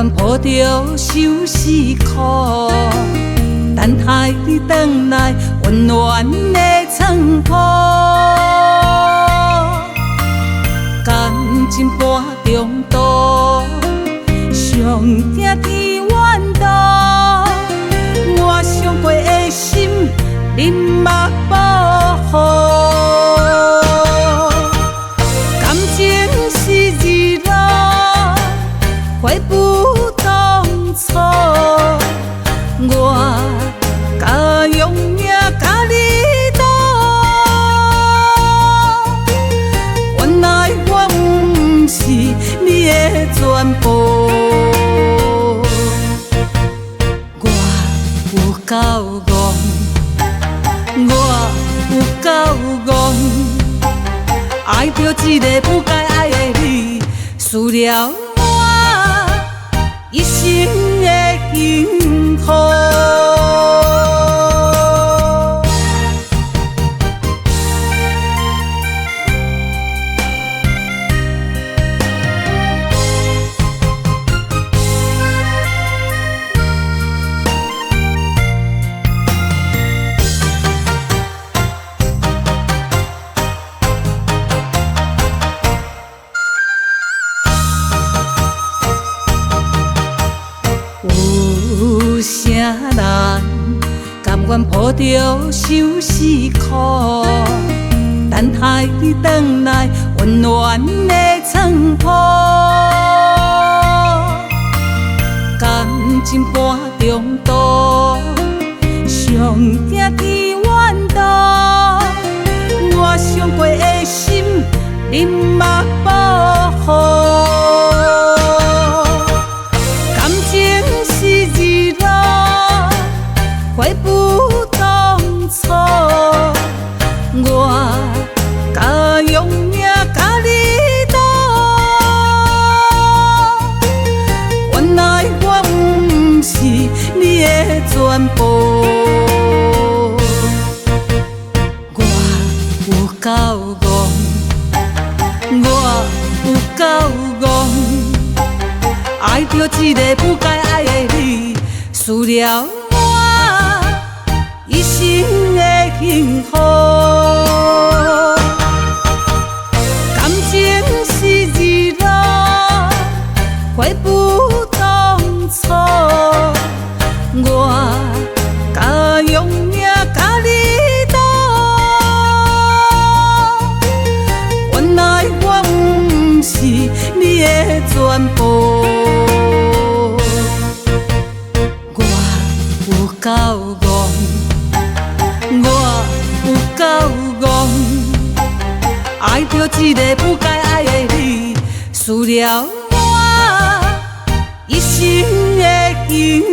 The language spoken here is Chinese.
阮抱着相思苦，等待你返来温暖的床铺。感情半中途，上惊天怨妒，我伤过的心，你嘛保护。感情是日落，悔不当初。我敢用命甲你赌，原来我不是你的全部。我有够戆，我有够戆，爱着一个不该爱的你，输了我一生的幸福。有啥人甘愿抱着相思苦，等待你返来温暖的床铺。感情半中途，上惊天怨妒，我伤过的心，你嘛保护。悔不当初，我敢用命甲你赌，原来我不是你的全部。我有够戆，我有够戆，爱着一个不该爱的你，输了一生的幸福。感情是日落，悔不当初，我敢用命甲你赌，原来我不是你的全部。我有够戆，我有够戆，爱着一个不该爱的你，输了我一生的幸福。